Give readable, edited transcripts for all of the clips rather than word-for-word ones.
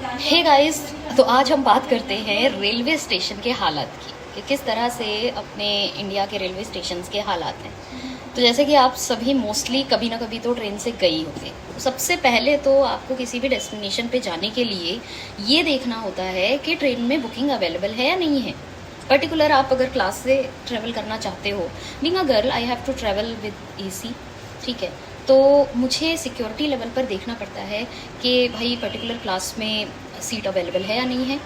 Hey guys, तो आज हम बात करते हैं रेलवे स्टेशन के हालात की कि किस तरह से अपने इंडिया के रेलवे स्टेशंस के हालात हैं। तो जैसे कि आप सभी मोस्टली कभी ना कभी तो ट्रेन से गई होंगे। तो सबसे पहले तो आपको किसी भी डेस्टिनेशन पे जाने के लिए ये देखना होता है कि ट्रेन में बुकिंग अवेलेबल है या नहीं है। पर्टिकुलर आप अगर क्लास से ट्रैवल करना चाहते हो, being a girl I have to travel with AC, ठीक है, तो मुझे सिक्योरिटी लेवल पर देखना पड़ता है कि भाई पर्टिकुलर क्लास में सीट अवेलेबल है या नहीं है।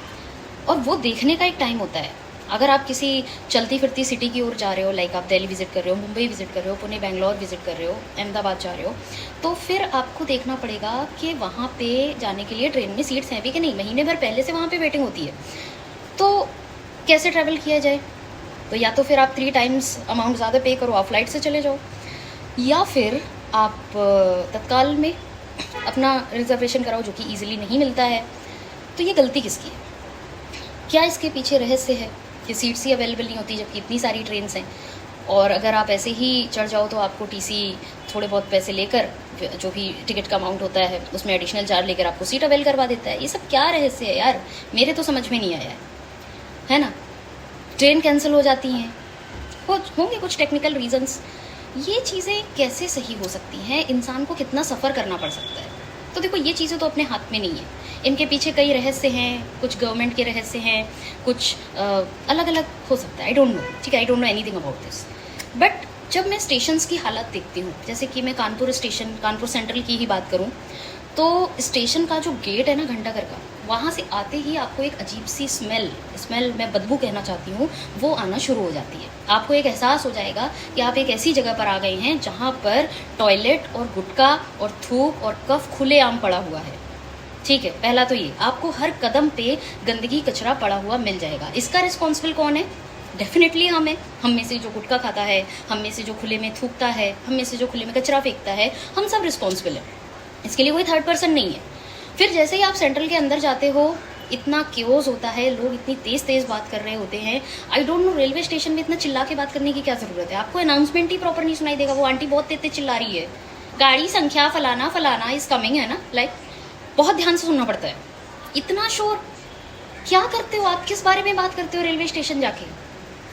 और वो देखने का एक टाइम होता है। अगर आप किसी चलती फिरती सिटी की ओर जा रहे हो, लाइक आप दिल्ली विजिट कर रहे हो, मुंबई विजिट कर रहे हो, पुणे बेंगलोर विजिट कर रहे हो, अहमदाबाद जा रहे हो, तो फिर आपको देखना पड़ेगा कि वहाँ पे जाने के लिए ट्रेन में सीट्स हैं भी कि नहीं। महीने भर पहले से वहाँ पे वेटिंग होती है। तो कैसे ट्रैवल किया जाए? तो या तो फिर आप 3 टाइम्स अमाउंट ज़्यादा पे करो, आप फ्लाइट से चले जाओ, या फिर आप तत्काल में अपना रिजर्वेशन कराओ, जो कि ईजिली नहीं मिलता है। तो ये गलती किसकी है? क्या इसके पीछे रहस्य है कि सीट्स ही अवेलेबल नहीं होती जबकि इतनी सारी ट्रेन्स हैं? और अगर आप ऐसे ही चढ़ जाओ तो आपको टीसी थोड़े बहुत पैसे लेकर, जो भी टिकट का अमाउंट होता है उसमें एडिशनल चार्ज लेकर आपको सीट अवेल करवा देता है। ये सब क्या रहस्य है यार? मेरे तो समझ में नहीं आया है ना। ट्रेन कैंसिल हो जाती हैं, होंगे कुछ टेक्निकल रीजंस। ये चीज़ें कैसे सही हो सकती हैं? इंसान को कितना सफ़र करना पड़ सकता है? तो देखो, ये चीज़ें तो अपने हाथ में नहीं है। इनके पीछे कई रहस्य हैं, कुछ गवर्नमेंट के रहस्य हैं, कुछ अलग अलग हो सकता है। आई डोंट नो, ठीक है, I don't know anything about this. But जब मैं स्टेशंस की हालत देखती हूँ, जैसे कि मैं कानपुर स्टेशन, कानपुर सेंट्रल की ही बात करूँ, तो स्टेशन का जो गेट है ना घंटाघर का, वहाँ से आते ही आपको एक अजीब सी स्मेल मैं बदबू कहना चाहती हूँ, वो आना शुरू हो जाती है। आपको एक एहसास हो जाएगा कि आप एक ऐसी जगह पर आ गए हैं जहाँ पर टॉयलेट और गुटखा और थूक और कफ खुलेआम पड़ा हुआ है। ठीक है, पहला तो ये, आपको हर कदम पे गंदगी कचरा पड़ा हुआ मिल जाएगा। इसका रिस्पॉन्सिबल कौन है? डेफिनेटली हम है। हम में से जो गुटखा खाता है, हम में से जो खुले में थूकता है, हम में से जो खुले में कचरा फेंकता है, हम सब रिस्पॉन्सिबल है। इसके लिए कोई थर्ड पर्सन नहीं है। फिर जैसे ही आप सेंट्रल के अंदर जाते हो, इतना क्योज होता है, लोग इतनी तेज़ तेज़ बात कर रहे होते हैं। I don't know, railway station में इतना चिल्ला के बात करने की क्या ज़रूरत है? आपको अनाउंसमेंट ही प्रॉपर नहीं सुनाई देगा। वो आंटी बहुत तेज चिल्ला रही है, गाड़ी संख्या फलाना फलाना इज कमिंग, है ना, लाइक बहुत ध्यान से सुनना पड़ता है। इतना शोर क्या करते हो आप? किस बारे में बात करते हो रेलवे स्टेशन जाके?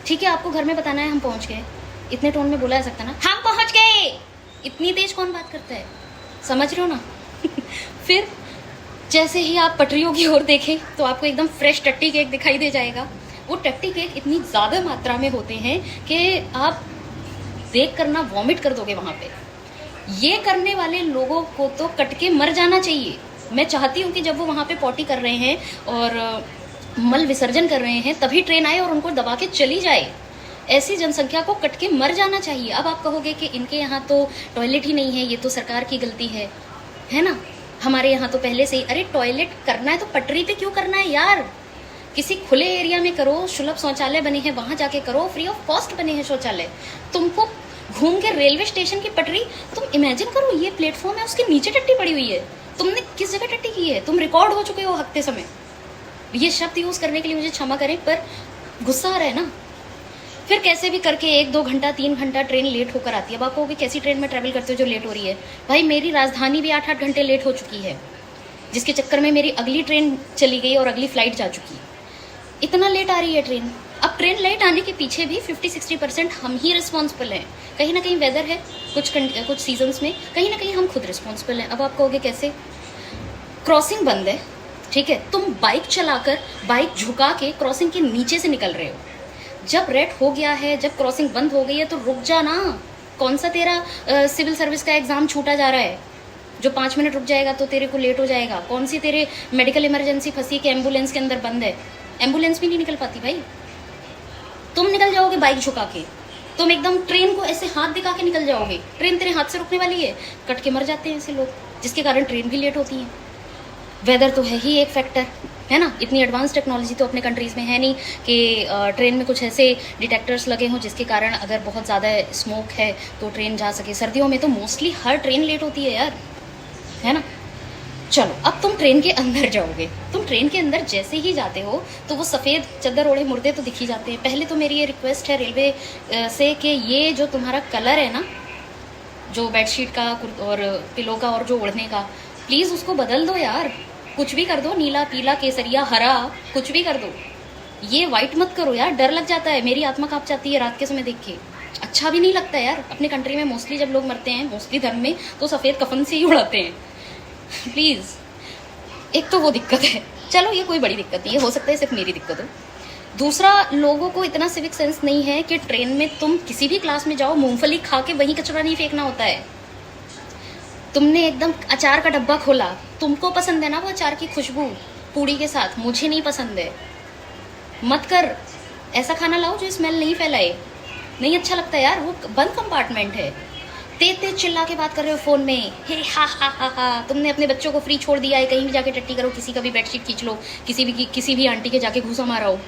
ठीक है, आपको घर में बताना है हम पहुँच गए, इतने टोन में बोला जा सकता ना, हम पहुँच गए। इतनी तेज कौन बात करता है? समझ रहे हो ना? फिर जैसे ही आप पटरियों की ओर देखें तो आपको एकदम फ्रेश टट्टी केक दिखाई दे जाएगा। वो टट्टी केक इतनी ज़्यादा मात्रा में होते हैं कि आप देख कर ना वॉमिट कर दोगे वहाँ पे। ये करने वाले लोगों को तो कट के मर जाना चाहिए। मैं चाहती हूँ कि जब वो वहाँ पे पॉटी कर रहे हैं और मल विसर्जन कर रहे हैं तभी ट्रेन आए और उनको दबा के चली जाए। ऐसी जनसंख्या को कट के मर जाना चाहिए। अब आप कहोगे कि इनके यहाँ तो टॉयलेट ही नहीं है, ये तो सरकार की गलती है ना। हमारे यहाँ तो पहले से ही, अरे टॉयलेट करना है तो पटरी पे क्यों करना है यार? किसी खुले एरिया में करो, सुलभ शौचालय बने हैं वहाँ जाके करो, फ्री ऑफ कॉस्ट बने हैं शौचालय। तुमको घूम के रेलवे स्टेशन की पटरी, तुम इमेजिन करो, ये प्लेटफॉर्म है, उसके नीचे टट्टी पड़ी हुई है। तुमने किस जगह टट्टी की है? तुम रिकॉर्ड हो चुके हो हकते समय। ये शब्द यूज़ करने के लिए मुझे क्षमा करें, पर गुस्सा आ रहा है ना। फिर कैसे भी करके 1-2 घंटा 3 घंटा ट्रेन लेट होकर आती है। अब आपको भी कैसी ट्रेन में ट्रैवल करते हो जो लेट हो रही है? भाई मेरी राजधानी भी 8-8 घंटे लेट हो चुकी है, जिसके चक्कर में मेरी अगली ट्रेन चली गई और अगली फ्लाइट जा चुकी है। इतना लेट आ रही है ट्रेन। अब ट्रेन लेट आने के पीछे भी 50-60% हम ही रिस्पॉन्सिबल हैं। कहीं ना कहीं वेदर है, कुछ सीजन्स में कहीं ना कहीं हम खुद रिस्पॉन्सिबल हैं। अब आप कहोगे कैसे? क्रॉसिंग बंद है, ठीक है, तुम बाइक चलाकर, बाइक झुका के क्रॉसिंग के नीचे से निकल रहे हो। जब रेड हो गया है, जब क्रॉसिंग बंद हो गई है तो रुक जा ना। कौन सा तेरा सिविल सर्विस का एग्जाम छूटा जा रहा है जो 5 मिनट रुक जाएगा तो तेरे को लेट हो जाएगा? कौन सी तेरे मेडिकल इमरजेंसी फंसी कि एम्बुलेंस के अंदर बंद है? एम्बुलेंस भी नहीं निकल पाती भाई। तुम निकल जाओगे बाइक झुका के, तुम एकदम ट्रेन को ऐसे हाथ दिखा के निकल जाओगे। ट्रेन तेरे हाथ से रुकने वाली है, कट के मर जाते हैं ऐसे लोग, जिसके कारण ट्रेन भी लेट होती है। वेदर तो है ही एक फैक्टर, है ना। इतनी एडवांस टेक्नोलॉजी तो अपने कंट्रीज़ में है नहीं कि ट्रेन में कुछ ऐसे डिटेक्टर्स लगे हों जिसके कारण अगर बहुत ज़्यादा स्मोक है तो ट्रेन जा सके। सर्दियों में तो मोस्टली हर ट्रेन लेट होती है यार, है ना। चलो, अब तुम ट्रेन के अंदर जाओगे। तुम ट्रेन के अंदर जैसे ही जाते हो तो वो सफ़ेद चद्दर ओढ़े मुर्दे तो दिख ही जाते हैं। पहले तो मेरी ये रिक्वेस्ट है रेलवे से कि ये जो तुम्हारा कलर है ना, जो बेडशीट का और पिलो का और जो ओढ़ने का, प्लीज़ उसको बदल दो यार। कुछ भी कर दो, नीला पीला केसरिया हरा कुछ भी कर दो, ये वाइट मत करो यार, डर लग जाता है, मेरी आत्मा कांप जाती है रात के समय देख के, अच्छा भी नहीं लगता यार। अपने कंट्री में मोस्टली जब लोग मरते हैं मोस्टली धर्म में तो सफ़ेद कफन से ही उड़ाते हैं। प्लीज़, एक तो वो दिक्कत है, चलो ये कोई बड़ी दिक्कत नहीं है, हो सकता है सिर्फ मेरी दिक्कत हो। दूसरा, लोगों को इतना सिविक सेंस नहीं है कि ट्रेन में तुम किसी भी क्लास में जाओ, मूंगफली खा के वहीं कचरा नहीं फेंकना होता है। तुमने एकदम अचार का डब्बा खोला, तुमको पसंद है ना वो अचार की खुशबू पूड़ी के साथ, मुझे नहीं पसंद है, मत कर। ऐसा खाना लाओ जो स्मेल नहीं फैलाए, नहीं अच्छा लगता यार, वो बंद कंपार्टमेंट है। तेज तेज चिल्ला के बात कर रहे हो फ़ोन में, हे हा हा हा हा। तुमने अपने बच्चों को फ्री छोड़ दिया है, कहीं भी जाके टट्टी करो, किसी का भी बेडशीट खींच लो, किसी भी आंटी के जाके घूसा मारा हो।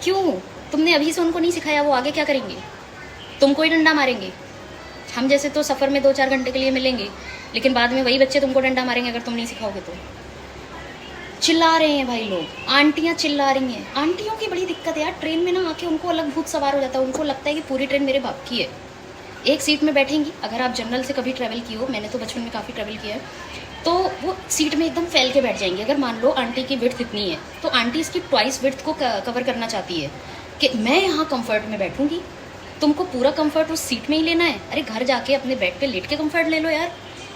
क्यों? तुमने अभी से उनको नहीं सिखाया, वो आगे क्या करेंगे? तुमको ही डंडा मारेंगे। हम जैसे तो सफ़र में 2-4 घंटे के लिए मिलेंगे, लेकिन बाद में वही बच्चे तुमको डंडा मारेंगे अगर तुम नहीं सिखाओगे तो। चिल्ला रहे हैं भाई लोग, आंटियां चिल्ला रही हैं। आंटियों की बड़ी दिक्कत है यार, ट्रेन में ना आके उनको अलग भूत सवार हो जाता है, उनको लगता है कि पूरी ट्रेन मेरे बाप की है। एक सीट में बैठेंगी, अगर आप जनरल से कभी ट्रैवल की हो, मैंने तो बचपन में काफ़ी ट्रैवल किया है, तो वो सीट में एकदम फैल के बैठ जाएंगे। अगर मान लो आंटी की विड्थ इतनी है तो आंटी इसकी ट्वाइस विड्थ को कवर करना चाहती है कि मैं यहाँ कंफर्ट में बैठूंगी, तुमको पूरा कंफर्ट उस सीट में ही लेना है। अरे घर जाके अपने बेड पे लेट के कंफर्ट ले लो यार,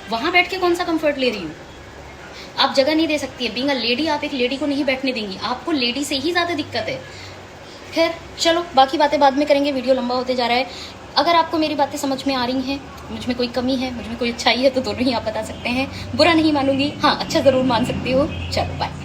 वहाँ बैठ के कौन सा कंफर्ट ले रही हूँ? आप जगह नहीं दे सकती है, बीइंग अ लेडी आप एक लेडी को नहीं बैठने देंगी, आपको लेडी से ही ज़्यादा दिक्कत है। खैर चलो, बाकी बातें बाद में करेंगे, वीडियो लंबा होते जा रहा है। अगर आपको मेरी बातें समझ में आ रही हैं, मुझ में कोई कमी है, मुझ में कोई अच्छाई है, तो दोनों ही आप बता सकते हैं, बुरा नहीं मानूंगी, हाँ अच्छा ज़रूर मान सकती हो। चलो बाय।